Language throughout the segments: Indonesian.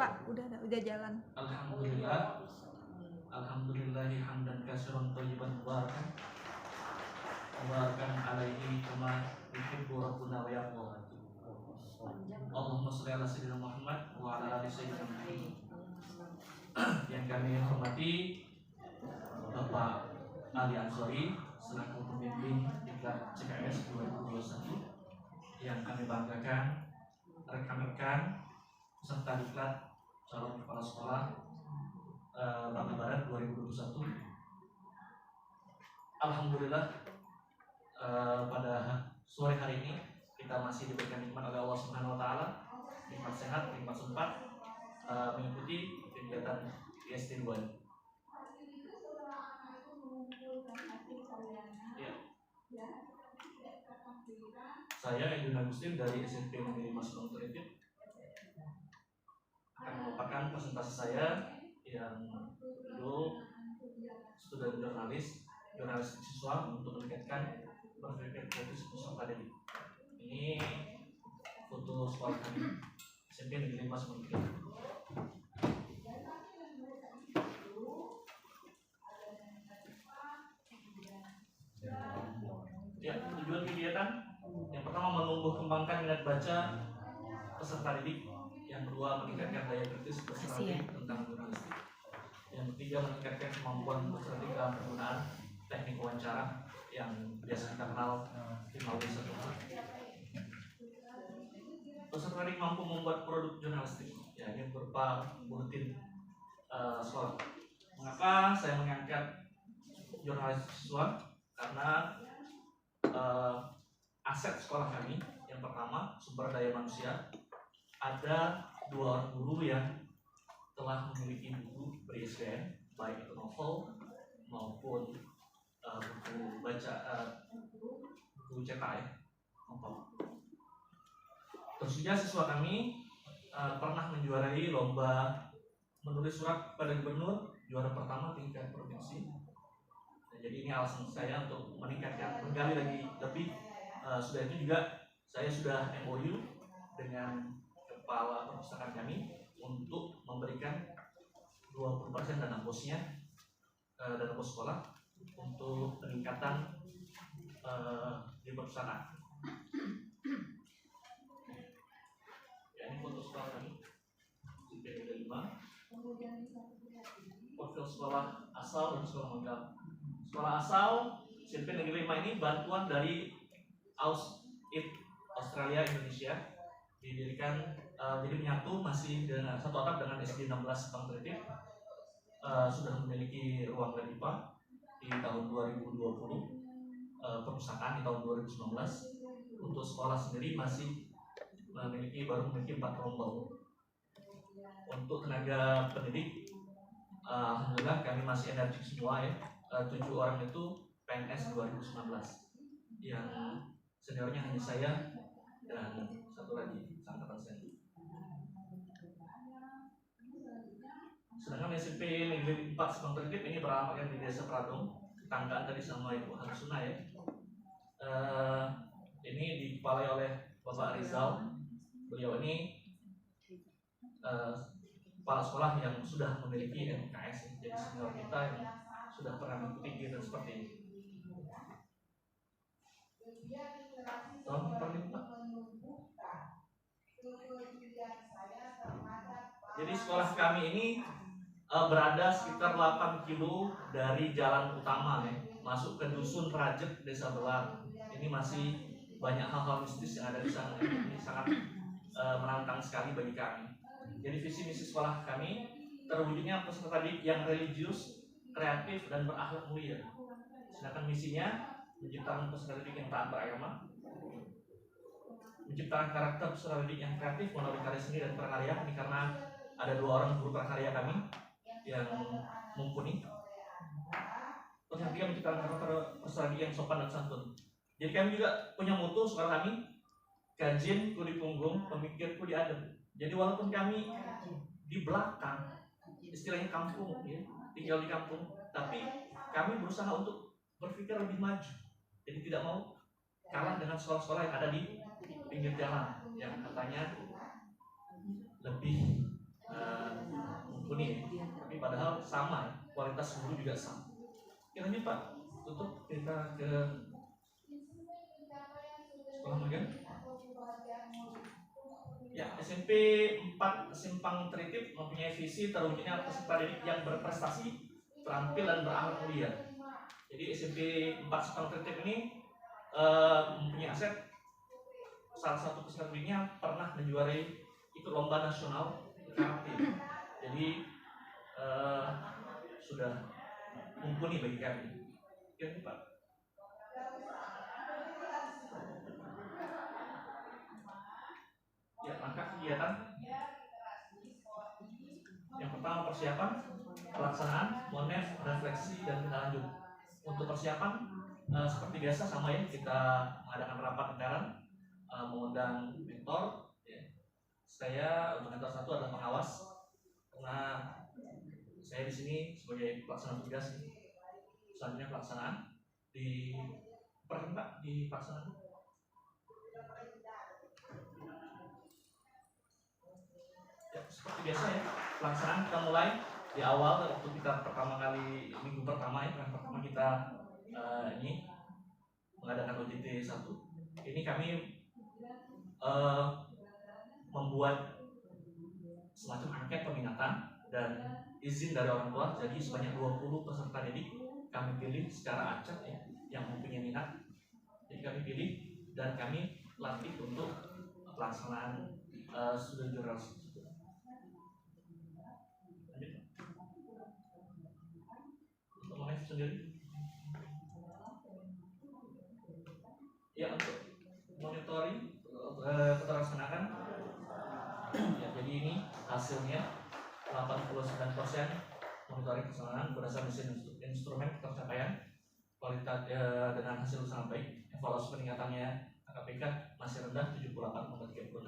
Kak, udah jalan. Alhamdulillah. Alhamdulillahi hamdan katsiran thayyiban mubarakan. Mubarakan alaihi kama yuhibbu rabbuna wa yarda. Allahumma shalli ala sayyidina Muhammad wa ala ali sayyidina Muhammad. Yang kami hormati Bapak Ali Ansori selaku pemimpin Diklat CKS 2021, yang kami banggakan rekan-rekan peserta Diklat calon kepala sekolah Bangka Barat 2021. Alhamdulillah, pada sore hari ini kita masih diberikan nikmat oleh Allah Subhanahu Wa Taala, nikmat sehat, nikmat sempat mengikuti kegiatan IST 2. Ya. Saya Edwin Agustin dari SMP Negeri 5 Subang Teritit akan merupakan presentasi saya yang dulu student jurnalis siswa untuk meningkatkan berpikir kritis peserta didik. Ini foto sekolah kami SMP Negeri 5 Subang Teritit. Ya, tujuan kegiatan yang pertama menumbuh kembangkan minat baca peserta didik, yang kedua meningkatkan daya kritis peserta didik tentang jurnalistik, yang ketiga meningkatkan kemampuan peserta didik dalam penggunaan teknik wawancara yang biasa kita kenal melalui satu. Peserta didik mampu membuat produk jurnalistik, ya, ini berupa buletin sekolah. Mengapa saya mengangkat jurnalis siswa? Karena aset sekolah kami yang pertama sumber daya manusia. Ada 2 orang guru yang telah memiliki buku ber-ISBN, baik itu novel maupun buku baca, buku cetak, ya, novel. Terus juga siswa kami pernah menjuarai lomba menulis surat pada gubernur, juara pertama tingkat provinsi. Jadi ini alasan saya untuk meningkatkan, menggali lagi lebih. Sudah itu juga saya sudah MOU dengan kepala perpustakaan kami untuk memberikan 20% dana posnya, dana pos sekolah untuk peningkatan di perpustakaan. Ya, ini foto sekolah kami SMP 5, profil sekolah asal dan sekolah magang. Sekolah asal SMP Negeri 5 ini bantuan dari Australia Indonesia, didirikan jadi menyatu, masih dengan satu atap dengan SD 16 Subang Teritit. Sudah memiliki ruang dan IPA di tahun 2020, perpustakaan di tahun 2019. Untuk sekolah sendiri masih baru memiliki 4 rombel. Untuk tenaga pendidik, alhamdulillah kami masih energik semua, ya. 7 orang itu PNS 2019, yang seniornya hanya saya dan satu lagi angkatan saya. Sedangkan SMP Negeri 4 Subang Teritit ini beralamatkan di Desa Pradong, tetanggaan tadi sama Ibu Hansuna, ya. Ini dikepalai oleh Bapak Rizal. Beliau ini kepala sekolah yang sudah memiliki MKS, jadi senior kita yang sudah pernah mengikuti kegiatan seperti ini. Jadi sekolah kami ini berada sekitar 8 kilo dari jalan utama, ya, masuk ke dusun Rajet Desa Belar. Ini masih banyak hal-hal mistis yang ada di sana. Ini sangat menantang sekali bagi kami. Jadi visi misi sekolah kami terwujudnya peserta didik yang religius, kreatif, dan berakhlak mulia. Sedangkan misinya menciptakan peserta didik yang taat beragama, menciptakan karakter peserta didik yang kreatif melalui karya seni dan prakarya. Ini karena ada 2 orang guru prakarya kami yang mumpuni. Terus yang ketiga, menciptakan karakter peserta didik yang sopan dan santun. Jadi kami juga punya moto sekolah kami, kajian ku di punggung, pemikirku di adem. Jadi walaupun kami di belakang, istilahnya kampung, ya, tinggal di kampung, tapi kami berusaha untuk berpikir lebih maju. Jadi tidak mau kalah dengan sekolah-sekolah yang ada di pinggir jalan, yang katanya lebih mumpuni ya, tapi padahal sama ya, kualitas guru juga sama. Lanjut Pak, tutup kita ke sekolah magang. Ya, SMP 4 Simpang Tritip mempunyai visi terwujudnya peserta didik yang berprestasi, terampil dan berakhlak mulia. Jadi SMP 4 Simpang Tritip ini mempunyai aset. Salah satu peserta didiknya pernah menjuarai ikut lomba nasional karate. Jadi sudah mumpuni bagi kami. Ya, Pak. Ya, langkah kegiatan. Yang pertama persiapan, pelaksanaan, monef, refleksi, dan tindak lanjut. Untuk persiapan seperti biasa sama ya, kita mengadakan rapat intern, mengundang mentor. Ya. Saya untuk mentor satu adalah pengawas, karena saya di sini sebagai pelaksana tugas. Selanjutnya pelaksanaan di Pak di pelaksanaan. Ya, seperti biasa ya, pelaksanaan kita mulai di awal waktu kita pertama kali minggu pertama ya, yang pertama kita ini mengadakan OJT 1. Ini kami membuat semacam angket peminatan dan izin dari orang tua. Jadi sebanyak 20 peserta didik kami pilih secara acak ya, yang mempunyai minat. Jadi kami pilih dan kami latih untuk pelaksanaan student journal. Untuk monef sendiri, ya untuk monitoring keterlaksanaan ya, jadi ini hasilnya 89% monitoring keterlaksanaan berdasarkan instrumen pencapaian kualitas dengan hasil sangat baik. Evaluasi peningkatannya KKPK masih rendah 78,36.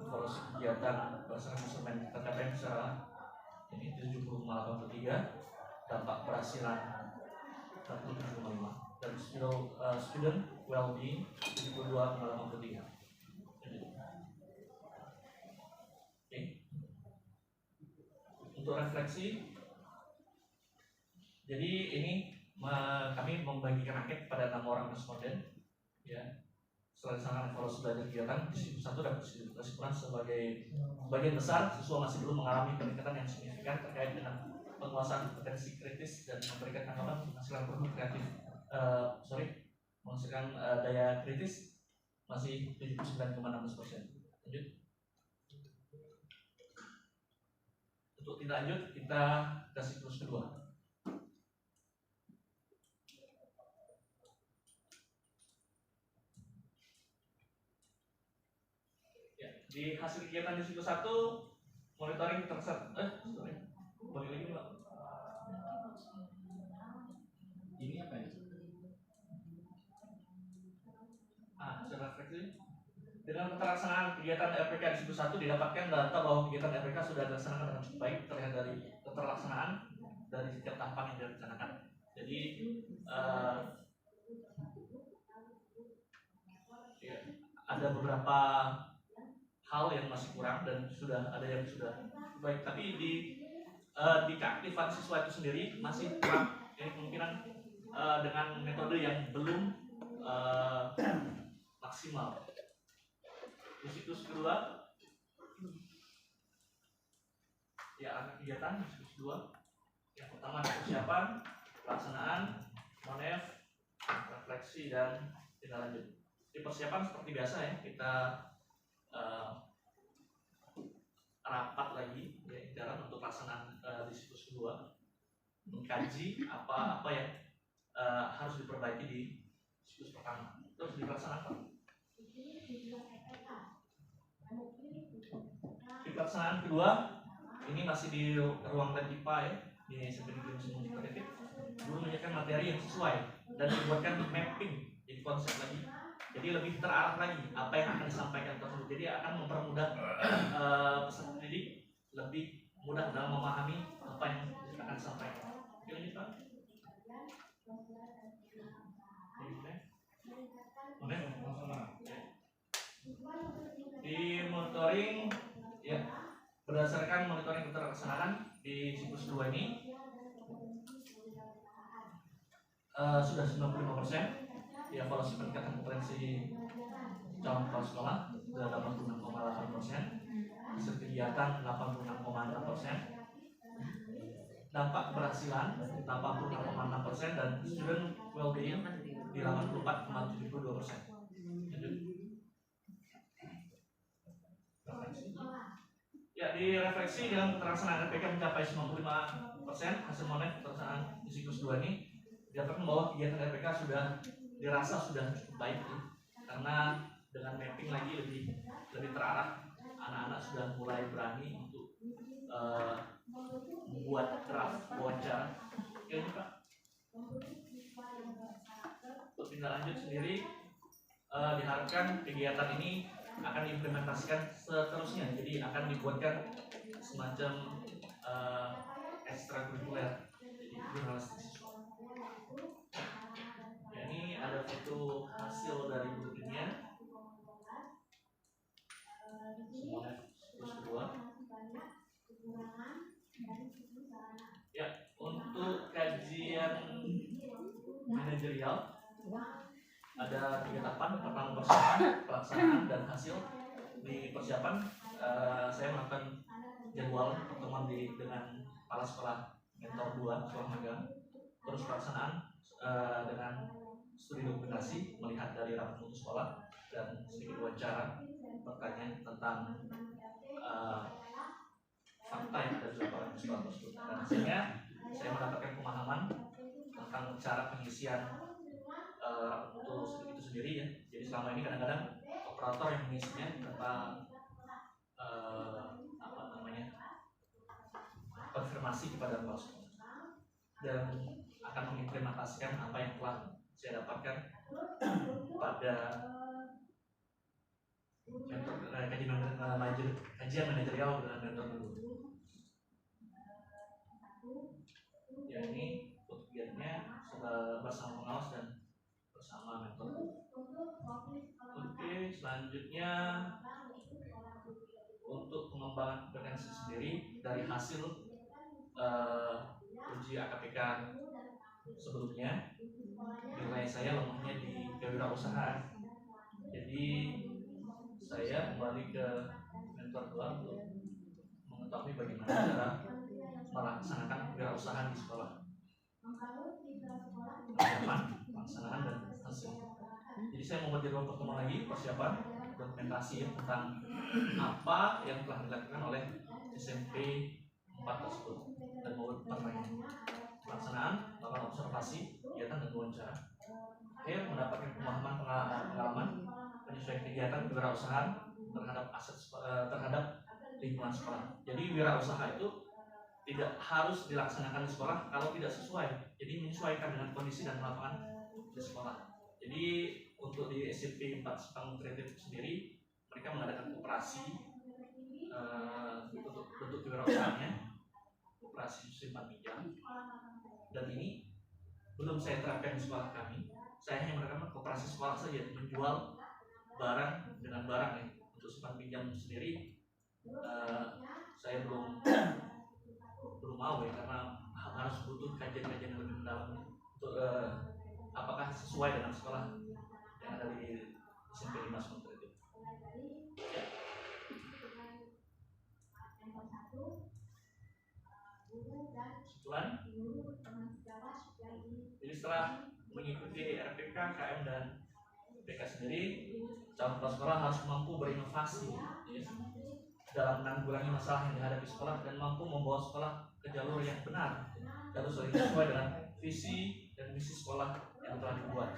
Evaluasi kegiatan berdasarkan instrumen KKPK secara ini 70,83. Dampak keberhasilan 47,5 dan student well-being 72,83. Oke. Untuk refleksi, jadi ini kami membagikan angket pada 6 orang responden. Ya, setelah dilaksanakan evaluasi belajar kegiatan, di situ 1 dapat kesimpulan sebagai bagian besar siswa masih belum mengalami peningkatan yang signifikan terkait dengan penguasaan kompetensi kritis dan memberikan tanggapan menghasilkan produk kreatif. Menghasilkan daya kritis masih 79,16%. Lanjut. Untuk tindak lanjut kita ke siklus kedua. Ya, di hasil kegiatan di siklus 1 monitoring boleh lagi Pak. Ini apa ya? Secara refleksi. Dengan pelaksanaan kegiatan RPK di siklus 1 didapatkan data bahwa kegiatan RPK sudah dilaksanakan dengan baik terlihat dari keterlaksanaan dari setiap tahapan yang direncanakan. Jadi ya, ada beberapa hal yang masih kurang dan sudah ada yang sudah baik, tapi di keaktifan siswa itu sendiri masih kurang. Jadi kemungkinan dengan metode yang belum maksimal. Di siklus kedua, ya ada kegiatan di siklus 2. Yang pertama persiapan, pelaksanaan, monef, refleksi dan tindak lanjut. Di persiapan seperti biasa ya, kita rapat lagi ya jalan untuk pelaksanaan di siklus kedua, mengkaji apa yang harus diperbaiki di siklus pertama, terus dilaksanakan. Di pelaksanaan kedua ini masih di ruang dan IPA ya, di SMP Negeri Musim Kreatif. Guru menyiapkan materi yang sesuai dan dibuatkan mapping jadi konsep lagi. Jadi lebih terarah lagi apa yang akan disampaikan tersebut. Jadi akan mempermudah peserta didik lebih mudah dalam memahami apa yang akan disampaikan. Oke, lanjut Pak. Di monitoring ya Berdasarkan monitoring keterlaksanaan di siklus 2 ini sudah 95%. Dievaluasi peningkatan kompetensi calon kepala sekolah sudah 86,8%, hasil kegiatan 86,6%, dampak keberhasilan 86,6%, dan student well-being di 84,72%. Ya, di refleksi dalam keterlaksanaan RPK mencapai 95%. Hasil monet keterlaksanaan di siklus 2 ini didapatkan bahwa kegiatan RPK dirasa sudah cukup baik ya. Karena dengan mapping lagi lebih terarah, anak-anak sudah mulai berani untuk membuat draft wawancara. Oke Pak. Untuk tindak lanjut sendiri, diharapkan kegiatan ini akan diimplementasikan seterusnya. Jadi akan dibuatkan semacam ekstrakurikuler, jadi jurnalistik. Ya, ini ada foto hasil dari bukunya. Semuanya terus kedua. Ya, untuk kajian manajerial ada 3 tahapan. Pertama persiapan, pelaksanaan, dan hasil. Di persiapan saya melakukan jadwal pertemuan dengan kepala sekolah mentor 2 sekolah magang. Terus pelaksanaan dengan studi dokumentasi, melihat dari rapat mutu sekolah dan sedikit wawancara, pertanyaan tentang fakta yang ada di laporan sekolah tersebut. Dan hasilnya saya mendapatkan pemahaman tentang cara pengisian rapat mutu itu sendiri ya. Jadi selama ini kadang-kadang operator yang mengisinya tentang konfirmasi kepada kepala sekolah dan akan mengimplementasikan apa yang telah saya dapatkan pada kajian manajerial dengan mentor dulu. Ya, ini kegiatannya bersama pengawas dan bersama mentor. Oke, selanjutnya untuk pengembangan kompetensi sendiri dari hasil uji AKPK sebelumnya, nilai saya lemahnya di kewirausahaan. Jadi saya kembali ke mentor 2 untuk mengetahui bagaimana cara melaksanakan kewirausahaan di sekolah. Persiapan, pelaksanaan, dan hasil. Jadi saya membuat jadwal pertemuan lagi, persiapan, dokumentasi tentang apa yang telah dilakukan oleh SMP 4 tersebut dan membuat pertanyaan. Pelaksanaan, melakukan observasi, kegiatan, dan wawancara. Akhir mendapatkan pemahaman pengalaman penyesuaian kegiatan kewirausahaan terhadap aset terhadap lingkungan sekolah. Jadi wirausaha itu tidak harus dilaksanakan di sekolah kalau tidak sesuai. Jadi menyesuaikan dengan kondisi dan lapangan di sekolah. Jadi untuk di SMP 4 Sepang Kreatif sendiri, mereka mengadakan koperasi bentuk kewirausahaannya, koperasi simpan pinjam. Dan ini belum saya terapkan di sekolah kami. Saya hanya melakukan koperasi sekolah saja, menjual barang dengan barang ya. Untuk simpan pinjam sendiri saya belum mau ya, karena harus butuh kajian-kajian yang lebih mendalam untuk apakah sesuai dengan sekolah yang ada di SMP 5 Sumatera itu. Ya. Kesimpulan, jadi setelah mengikuti RPK, KM, dan PK sendiri, calon kepala sekolah harus mampu berinovasi ya, dalam menanggulangi masalah yang dihadapi sekolah dan mampu membawa sekolah ke jalur yang benar, jalur sesuai dengan visi dan misi sekolah yang telah dibuat.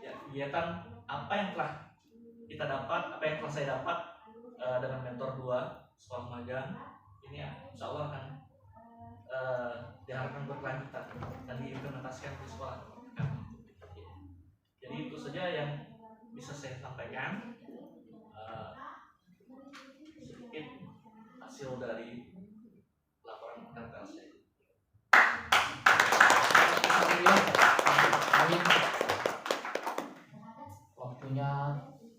Ya, kegiatan apa yang telah kita dapat, apa yang telah saya dapat dengan mentor 2 sekolah magang ini ya, insya Allah akan diharapkan berkelanjutan dan diimplementasikan di sekolah kami. Jadi itu saja yang bisa saya sampaikan. Sedikit hasil dari laporan RPL saya. Waktunya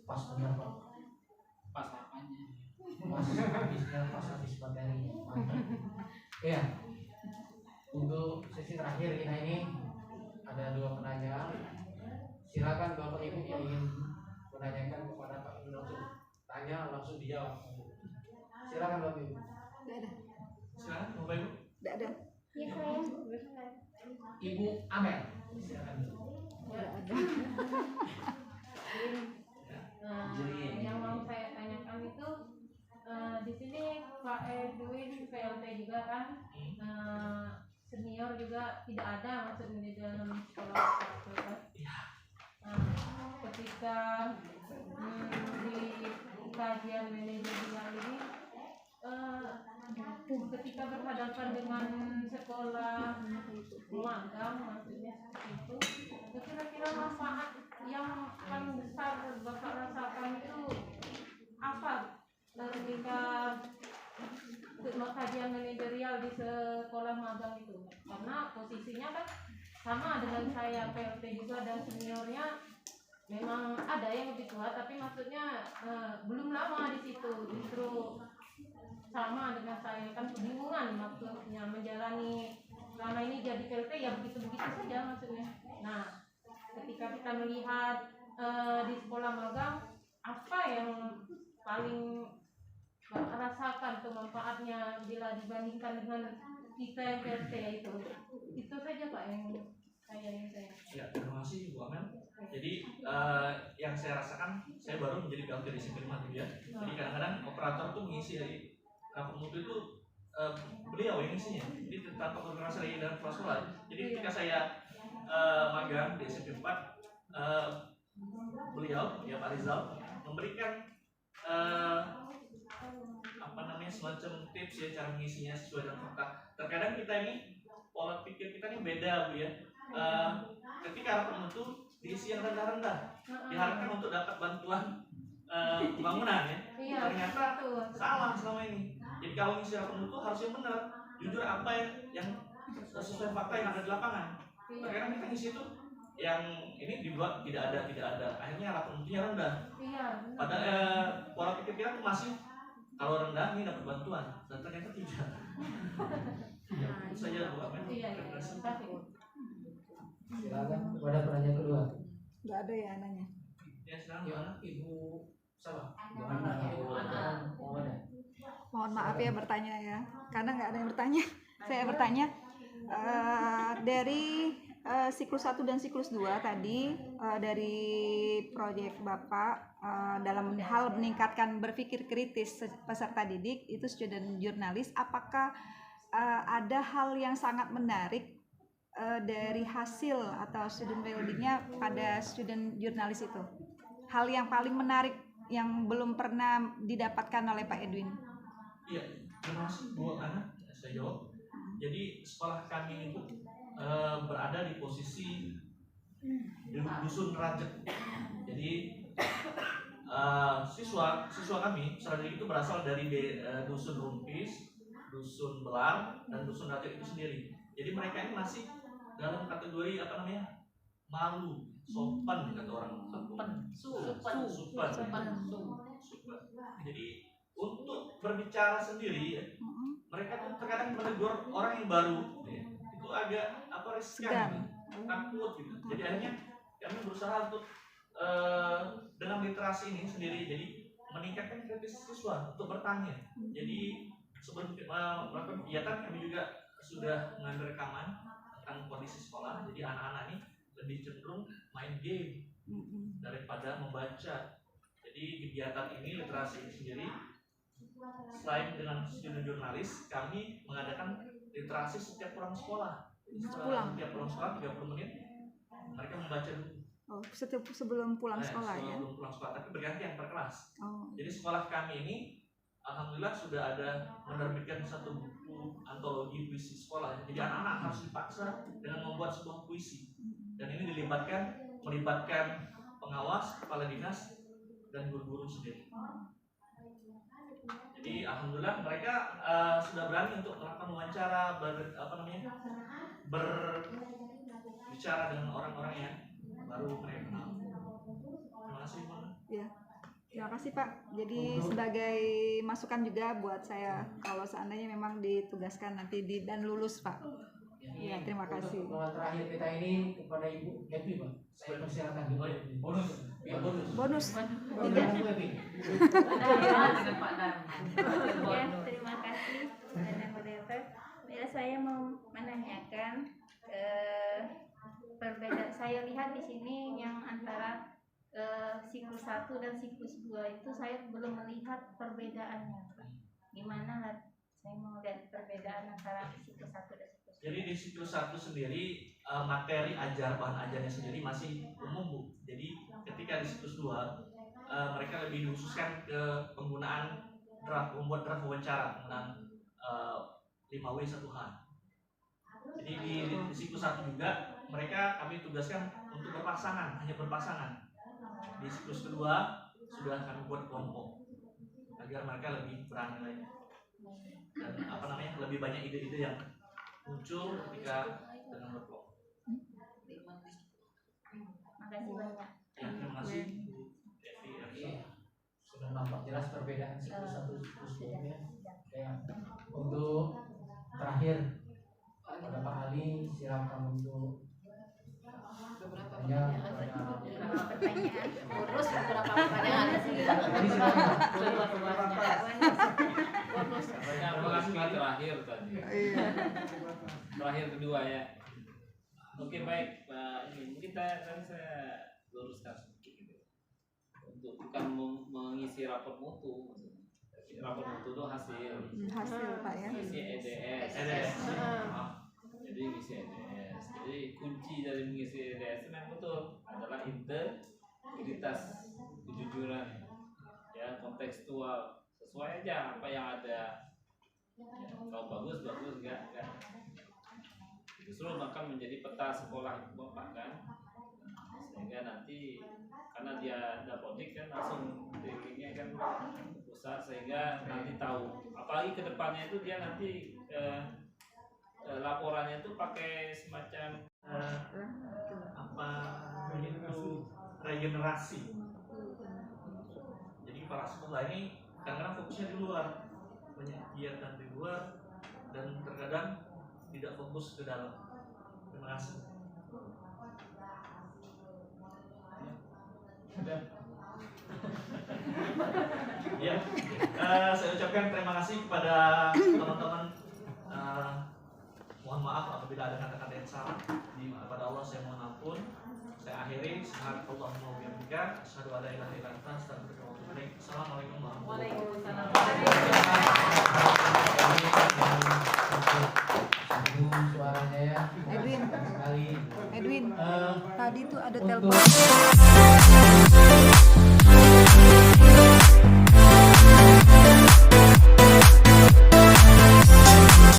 pas benar Pak. Pas apanya? pas habis materi. Iya. Untuk sesi terakhir kita ini ada 2 penanya. Silakan Bapak Ibu yang ingin menanyakan kepada Pak Ibu langsung tanya, langsung dijawab. Silakan Bapak Ibu. Tidak ada. Silakan Bapak Ibu. Tidak ada. Ya saya. Ibu Amel. Silakan. Tidak ada. Yang mau saya tanyakan itu di sini Pak Edwin PLT juga kan, senior juga tidak ada maksudnya di dalam sekolah itu kan. Ketika di kajian manajerial ini, ketika berhadapan dengan sekolah magang maksudnya seperti itu, kira-kira manfaat yang paling besar Bapak rasakan itu apa ketika kajian manajerial di sekolah magang itu? Karena posisinya kan sama dengan saya, PLT juga, dan seniornya memang ada yang lebih tua, tapi maksudnya belum lama di situ, justru sama dengan saya, kan kebingungan maksudnya menjalani selama ini jadi PLT ya begitu-begitu saja maksudnya. Nah, ketika kita melihat di sekolah magang, apa yang paling rasakan tuh manfaatnya bila dibandingkan dengan kita yang PLT itu saja Pak yang saya ingin tanya. Ya, terima kasih Bu Amel. Jadi yang saya rasakan, saya baru menjadi PLT di Sipirma ya. Jadi kadang-kadang operator tuh mengisi dari rapor mutu itu beliau yang ngisinya. Jadi tanpa koordinasi lagi dalam kepala sekolah. Jadi ketika saya magang di SMP 4, beliau ya Pak Rizal memberikan semacam tips ya cara mengisinya sesuai dengan fakta. Terkadang kita ini pola pikir kita ini beda Bu ya. Ketika rapor mutu diisi yang rendah-rendah, diharapkan untuk dapat bantuan pembangunan ya. Ternyata salah selama ini. Jadi kalau ngisi rapor mutu harus yang benar, jujur apa yang sesuai fakta yang ada di lapangan. Terkadang kita ngisi itu yang ini dibuat tidak ada, akhirnya rapor mutunya rendah. Pada pola pikir kita tuh masih kalau rendah ini dapat bantuan, dan ternyata tidak. Ya, itu saja Bu Amen. Silakan kepada penanya kedua. Nggak ada ya nanya. Ya silakan Ibu siapa? Mohon maaf ya bertanya ya, karena nggak ada yang bertanya. Saya bertanya dari siklus 1 dan siklus 2 tadi, dari proyek Bapak dalam hal meningkatkan berpikir kritis peserta didik itu student jurnalis, apakah ada hal yang sangat menarik dari hasil atau student well-being-nya pada student jurnalis itu? Hal yang paling menarik yang belum pernah didapatkan oleh Pak Edwin. Iya, terima kasih Bu Ana, saya jawab. Jadi sekolah kami itu berada di posisi di dusun Rajek. Jadi siswa kami strategi itu berasal dari dusun Rumpis, dusun Belar, dan dusun Rajek itu sendiri. Jadi mereka ini masih dalam kategori malu, sopan kata orang sopan. Jadi untuk berbicara sendiri mereka tuh terkadang menegur orang yang baru itu agak riskan, takut gitu. Jadi akhirnya kami berusaha untuk dengan literasi ini sendiri, jadi meningkatkan kritis siswa untuk bertanya. Jadi sebelum melakukan kegiatan kami juga sudah mengambil rekaman tentang kondisi sekolah. Jadi anak-anak ini lebih cenderung main game daripada membaca. Jadi kegiatan ini, literasi ini sendiri, selain dengan student jurnalis, kami mengadakan literasi setiap pulang sekolah. Setiap pulang sekolah 30 menit mereka membaca dulu. Sebelum pulang sekolah ya? Sebelum pulang sekolah, tapi bergantian per kelas. Jadi sekolah kami ini alhamdulillah sudah ada menerbitkan satu buku antologi puisi sekolah. Jadi anak-anak harus dipaksa dengan membuat sebuah puisi. Dan ini melibatkan pengawas, kepala dinas, dan guru-guru sendiri. Jadi alhamdulillah mereka sudah berani untuk melakukan wawancara, berbicara dengan orang-orang yang baru mereka kenal. Terima kasih, Pak. Ya, Terima kasih Pak. Jadi sebagai masukan juga buat saya kalau seandainya memang ditugaskan nanti dan lulus Pak. Ya, terima kasih. Untuk momen terakhir kita ini kepada Ibu Epi, Pak. Saya persilakan bonus. Ya, bonus. Bonus. Tiga. Ibu Epi. Ya, terima kasih dan moderator. Ya, saya mau menanyakan perbedaan. Saya lihat di sini yang antara siklus 1 dan siklus 2 itu saya belum melihat perbedaannya, Pak. Gimana lah? Saya mau lihat perbedaan antara siklus 1 dan siklus 2. Jadi di siklus 1 sendiri materi bahan ajarnya sendiri masih umum, Bu. Jadi ketika di siklus 2 mereka lebih dikhususkan ke penggunaan membuat draft wawancara penggunaan 5W1H. Jadi di siklus 1 juga kami tugaskan untuk berpasangan, hanya berpasangan. Di siklus kedua sudah kami buat kelompok agar mereka lebih berani lagi dan lebih banyak ide-ide yang muncul ketika dengan berkelompok. Makasih banyak. Ya, terima kasih Bu Evi. Iya. Sudah nampak jelas perbedaan siklus 1 siklus 2 ya. Ya. Untuk terakhir pada Pak Ali, silakan untuk Pertanyaan. Terus beberapa pertanyaan sih. Terima kasih terakhir tadi. Terakhir kedua ya. Oke baik, ini mungkin tadi saya luruskan sedikit gitu. Untuk bukan mengisi rapor mutu, rapor mutu itu hasil. Hasil Pak ya. Isi EDS. Jadi mengisi EDS. Jadi kunci dari mengisi EDS itu memang betul adalah integritas, kejujuran, ya kontekstual, sesuai aja apa yang ada. Ya, kalau bagus enggak. Justru maka menjadi peta sekolah itu Bapak kan, sehingga nanti karena dia dapodik kan langsung linknya kan pusat sehingga nanti tahu. Apalagi kedepannya itu dia nanti laporannya itu pakai semacam regenerasi. Jadi para sekolah ini kadang-kadang fokusnya di luar, banyak kegiatan di luar dan terkadang tidak fokus ke dalam. Terima kasih. Ya, saya ucapkan terima kasih kepada teman-teman. Mohon maaf apabila ada kata-kata yang salah. Kepada Allah saya mohon ampun. Saya akhiri. Subhanallahumma wa bihamdika, asyhadu an la ilaha illa anta, astaghfiruka wa atubu ilaik. Assalamualaikum warahmatullahi Wabarakatuh. Suaranya ya. Edwin. Sekali. Edwin, tadi tuh ada Untuk telepon.